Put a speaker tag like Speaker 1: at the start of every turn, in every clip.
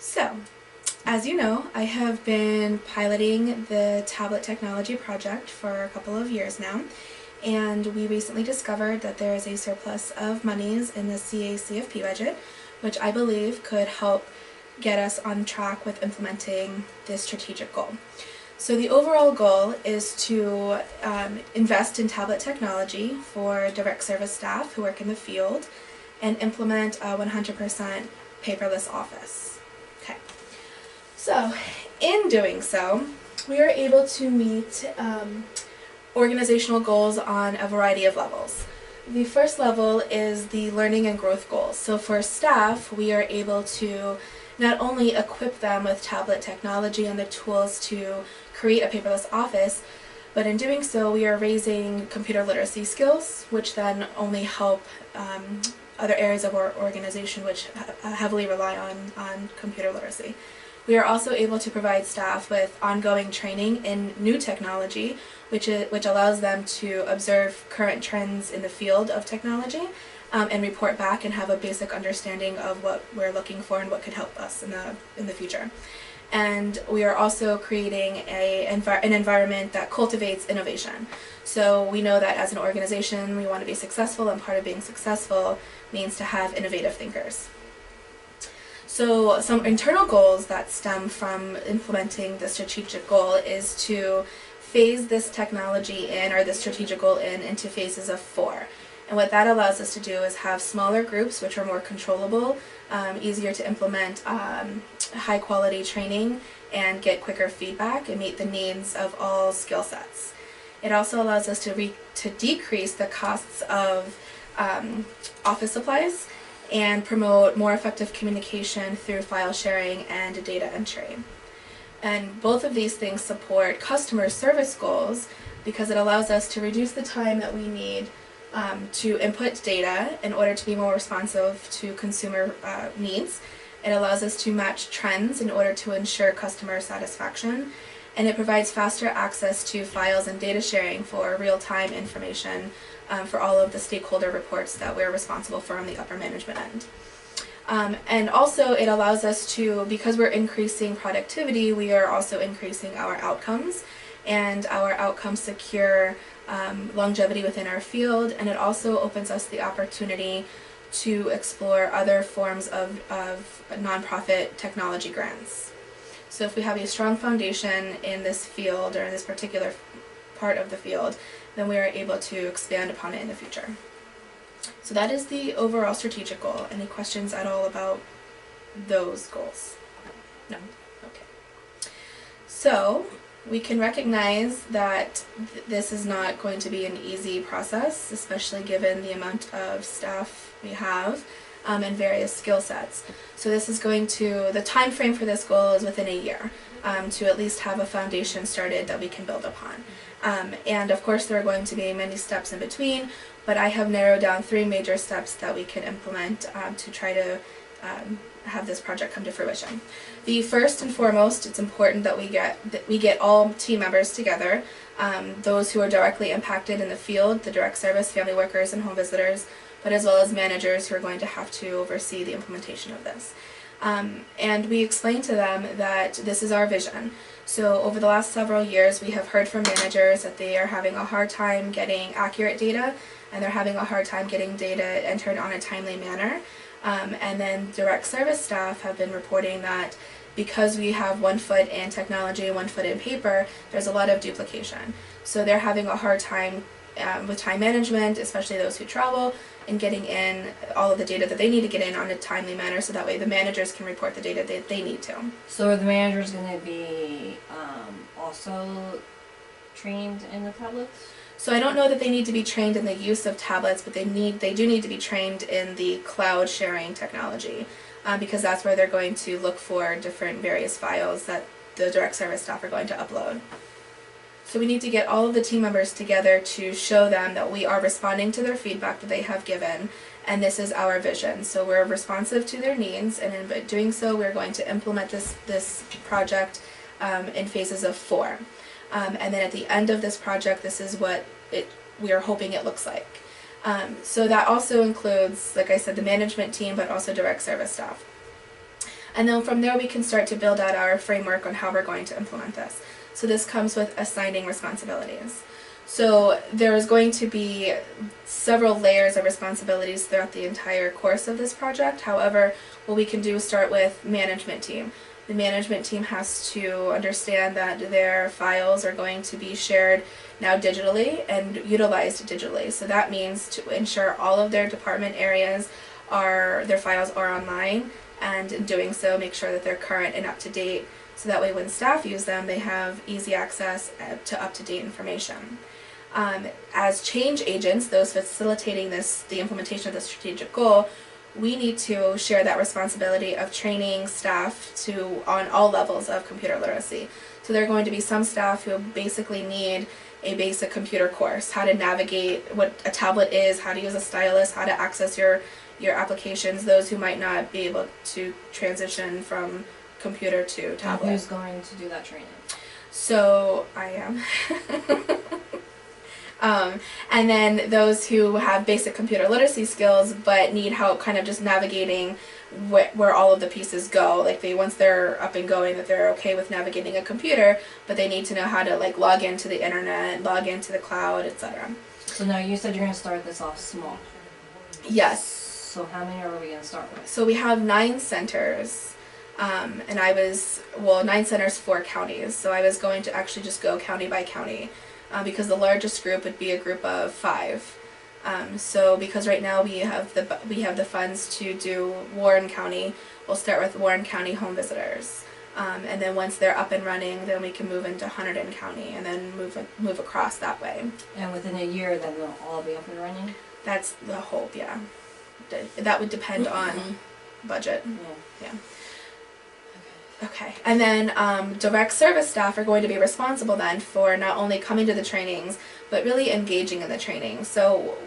Speaker 1: So, as you know, I have been piloting the tablet technology project for a couple of years now, and we recently discovered that there is a surplus of monies in the CA-CFP budget, which I believe could help get us on track with implementing this strategic goal. So the overall goal is to invest in tablet technology for direct service staff who work in the field and implement a 100% paperless office. Okay. So, in doing so, we are able to meet organizational goals on a variety of levels. The first level is the learning and growth goals. So for staff, we are able to not only equip them with tablet technology and the tools to create a paperless office, but in doing so, we are raising computer literacy skills, which then only help other areas of our organization which heavily rely on computer literacy. We are also able to provide staff with ongoing training in new technology, which allows them to observe current trends in the field of technology and report back and have a basic understanding of what we're looking for and what could help us in the future. And we are also creating an environment that cultivates innovation. So we know that as an organization we want to be successful, and part of being successful means to have innovative thinkers. So some internal goals that stem from implementing the strategic goal is to phase this technology in, or the strategic goal into phases of 4. And what that allows us to do is have smaller groups which are more controllable, easier to implement high quality training and get quicker feedback and meet the needs of all skill sets. It also allows us to decrease the costs of office supplies and promote more effective communication through file sharing and data entry. And both of these things support customer service goals because it allows us to reduce the time that we need to input data in order to be more responsive to consumer needs. It allows us to match trends in order to ensure customer satisfaction, and it provides faster access to files and data sharing for real-time information for all of the stakeholder reports that we're responsible for on the upper management end. And also it allows us to, because we're increasing productivity, we are also increasing our outcomes, and our outcomes secure longevity within our field, and it also opens us the opportunity to explore other forms of nonprofit technology grants. So if we have a strong foundation in this field, or in this particular part of the field, then we are able to expand upon it in the future. So that is the overall strategic goal. Any questions at all about those goals? No? Okay. So we can recognize that this is not going to be an easy process, especially given the amount of staff we have and various skill sets. So this is the time frame for this goal is within a year, to at least have a foundation started that we can build upon. And of course there are going to be many steps in between, but I have narrowed down 3 major steps that we can implement to try to have this project come to fruition. The first and foremost, it's important that we get all team members together, those who are directly impacted in the field, the direct service, family workers, and home visitors, but as well as managers who are going to have to oversee the implementation of this. And we explain to them that this is our vision. So over the last several years we have heard from managers that they are having a hard time getting accurate data, and they're having a hard time getting data entered on a timely manner. And then direct service staff have been reporting that because we have one foot in technology and one foot in paper, there's a lot of duplication. So they're having a hard time with time management, especially those who travel, and getting in all of the data that they need to get in on a timely manner, so that way the managers can report the data that they need to.
Speaker 2: So are the managers going to be also trained in the tablets?
Speaker 1: So I don't know that they need to be trained in the use of tablets, but they do need to be trained in the cloud sharing technology, because that's where they're going to look for different various files that the direct service staff are going to upload. So we need to get all of the team members together to show them that we are responding to their feedback that they have given, and this is our vision. So we're responsive to their needs, and in doing so we're going to implement this project in phases of 4. And then at the end of this project, this is what we are hoping it looks like. So that also includes, like I said, the management team, but also direct service staff. And then from there we can start to build out our framework on how we're going to implement this. So this comes with assigning responsibilities. So there's going to be several layers of responsibilities throughout the entire course of this project. However, what we can do is start with management team. The management team has to understand that their files are going to be shared now digitally and utilized digitally. So that means to ensure all of their department areas their files are online, and in doing so make sure that they're current and up to date, so that way when staff use them they have easy access to up-to-date information. As change agents, those facilitating the implementation of the strategic goal, we need to share that responsibility of training staff on all levels of computer literacy. So there are going to be some staff who basically need a basic computer course, how to navigate what a tablet is, how to use a stylus, how to access your applications, those who might not be able to transition from computer to tablet.
Speaker 2: And who's going to do that training?
Speaker 1: So I am. And then those who have basic computer literacy skills but need help kind of just navigating where all of the pieces go. Like once they're up and going, that they're okay with navigating a computer, but they need to know how to like log into the internet, log into the cloud, etc.
Speaker 2: So now you said you're going to start this off small.
Speaker 1: Yes.
Speaker 2: So how many are we going to start with?
Speaker 1: So we have 9 centers. And 9 centers, 4 counties. So I was going to actually just go county by county. Because the largest group would be a group of 5. So because right now we have the funds to do Warren County, we'll start with Warren County home visitors, and then once they're up and running, then we can move into Hunterdon County, and then move across that way.
Speaker 2: And within a year, then they'll all be up and running.
Speaker 1: That's the hope, yeah. That would depend on budget. Yeah. Okay, and then direct service staff are going to be responsible then for not only coming to the trainings, but really engaging in the training. So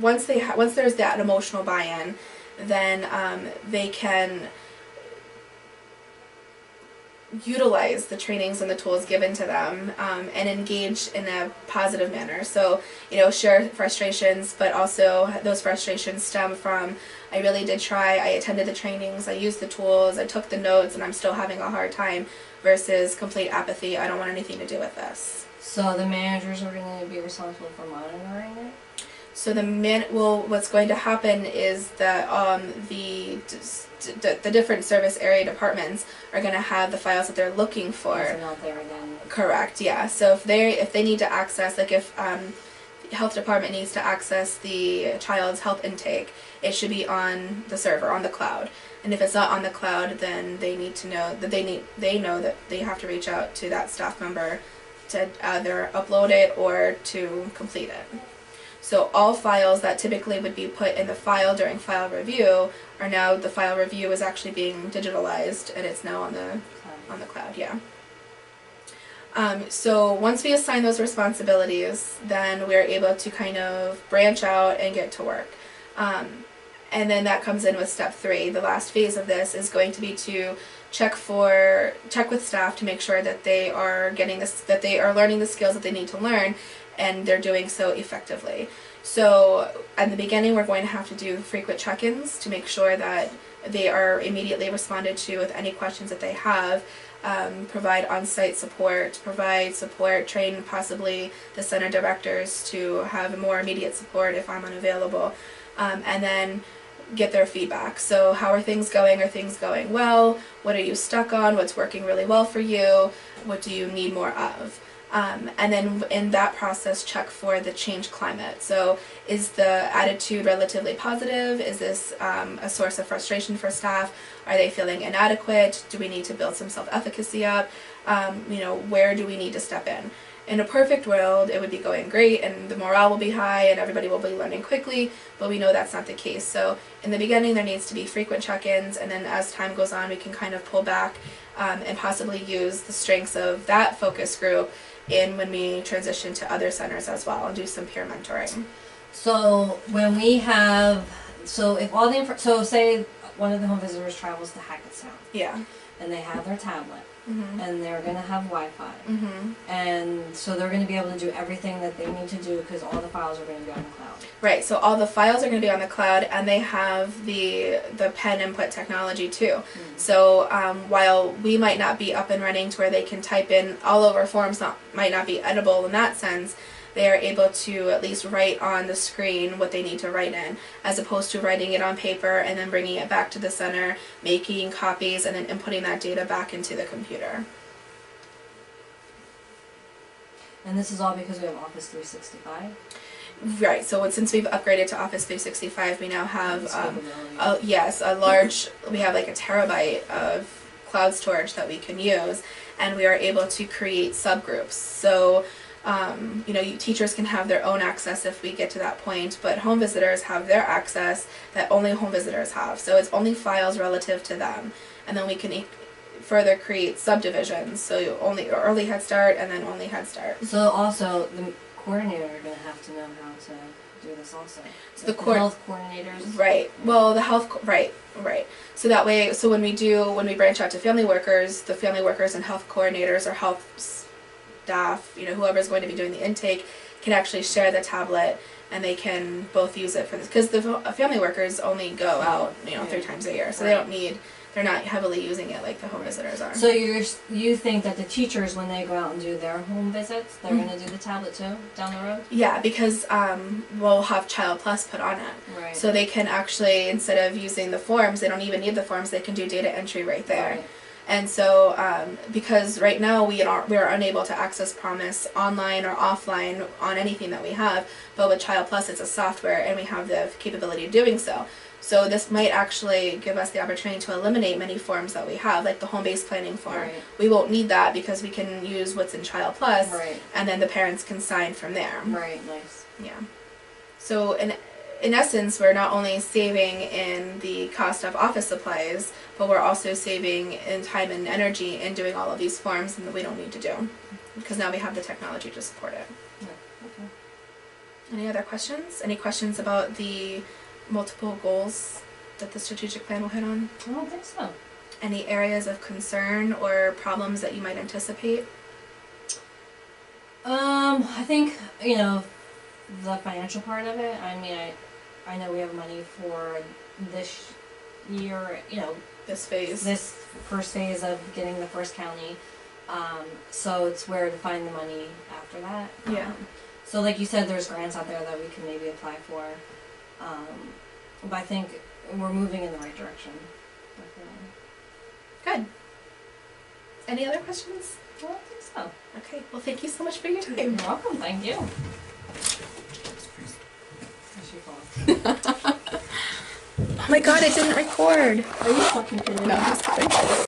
Speaker 1: once there's that emotional buy-in, then they can utilize the trainings and the tools given to them and engage in a positive manner. So, share frustrations, but also those frustrations stem from, I really did try, I attended the trainings, I used the tools, I took the notes, and I'm still having a hard time, versus complete apathy, I don't want anything to do with this.
Speaker 2: So the managers are going to be responsible for monitoring it?
Speaker 1: So what's going to happen is that the different service area departments are going to have the files that they're looking for.
Speaker 2: They're not there then.
Speaker 1: Correct. Yeah. So if they need to access, like if the health department needs to access the child's health intake, it should be on the server, on the cloud. And if it's not on the cloud, then they need to know that they know that they have to reach out to that staff member to either upload it or to complete it. So all files that typically would be put in the file during file review are now, the file review is actually being digitalized, and it's now on the cloud. Yeah. So once we assign those responsibilities, then we're able to kind of branch out and get to work. And then that comes in with step 3. The last phase of this is going to be to check with staff to make sure that they are that they are learning the skills that they need to learn, and they're doing so effectively. So at the beginning, we're going to have to do frequent check-ins to make sure that they are immediately responded to with any questions that they have. Provide on-site support, train possibly the center directors to have more immediate support if I'm unavailable, and then get their feedback. So how are things going? Are things going well? What are you stuck on? What's working really well for you? What do you need more of? And then in that process, check for the change climate. So is the attitude relatively positive? Is this a source of frustration for staff? Are they feeling inadequate? Do we need to build some self-efficacy up? Where do we need to step in? In a perfect world, it would be going great and the morale will be high and everybody will be learning quickly, but we know that's not the case. So in the beginning, there needs to be frequent check-ins, and then as time goes on, we can kind of pull back and possibly use the strengths of that focus group when we transition to other centers as well, and do some peer mentoring.
Speaker 2: So when we have, if all the say one of the home visitors travels to Hackettstown.
Speaker 1: Yeah.
Speaker 2: and they have their tablet,
Speaker 1: Mhm.
Speaker 2: and they're gonna have Wi-Fi,
Speaker 1: Mhm.
Speaker 2: and so they're gonna be able to do everything that they need to do because all the files are gonna be on the cloud.
Speaker 1: Right. So all the files are going to be on the cloud, and they have the pen input technology too. So while we might not be up and running to where they can type in all over forms, might not be editable in that sense, they are able to at least write on the screen what they need to write in, as opposed to writing it on paper and then bringing it back to the center, making copies, and then inputting that data back into the computer.
Speaker 2: And this is all because we have Office 365.
Speaker 1: Right. So since we've upgraded to Office 365, we now have
Speaker 2: This capability.
Speaker 1: yes, a large. We have like a terabyte of cloud storage that we can use, and we are able to create subgroups. So teachers can have their own access if we get to that point, but home visitors have their access that only home visitors have. So it's only files relative to them, and then we can further create subdivisions. So only early Head Start, and then only Head Start.
Speaker 2: So also the coordinator are going to have to know how to do this also.
Speaker 1: So
Speaker 2: the health coordinators.
Speaker 1: Right. Well, the health. Right. So that way, so when we branch out to family workers, the family workers and health coordinators or health staff, whoever's going to be doing the intake, can actually share the tablet, and they can both use it for this, because the family workers only go out 3 times a year, so they're not heavily using it like the home visitors are.
Speaker 2: So you think that the teachers, when they go out and do their home visits, they're going to do the tablet too down the road?
Speaker 1: Yeah, because we'll have Child Plus put on it.
Speaker 2: Right.
Speaker 1: So they can actually, instead of using the forms, they don't even need the forms, they can do data entry right there.
Speaker 2: Right.
Speaker 1: And so, because right now we are unable to access Promise online or offline on anything that we have, but with Child Plus it's a software and we have the capability of doing so. So this might actually give us the opportunity to eliminate many forms that we have, like the home-based planning form.
Speaker 2: Right.
Speaker 1: We won't need that because we can use what's in Child Plus,
Speaker 2: Right.
Speaker 1: and then the parents can sign from there.
Speaker 2: Right, nice.
Speaker 1: Yeah. So in essence, we're not only saving in the cost of office supplies, but we're also saving in time and energy in doing all of these forms that we don't need to do, because now we have the technology to support it.
Speaker 2: Yeah, okay.
Speaker 1: Any other questions? Any questions about the multiple goals that the strategic plan will hit on?
Speaker 2: I don't think so.
Speaker 1: Any areas of concern or problems that you might anticipate?
Speaker 2: I think, the financial part of it, I know we have money for this year,
Speaker 1: This phase.
Speaker 2: this first phase of getting the first county. So it's where to find the money after that.
Speaker 1: Yeah.
Speaker 2: So like you said, there's grants out there that we can maybe apply for. But I think we're moving in the right direction. Definitely.
Speaker 1: Good. Any other questions?
Speaker 2: I don't think so.
Speaker 1: Okay. Well, thank you so much for your
Speaker 2: You're
Speaker 1: time.
Speaker 2: welcome. Thank you.
Speaker 1: Oh my God, it didn't record.
Speaker 2: Are you fucking kidding me?
Speaker 1: No, I'm just kidding.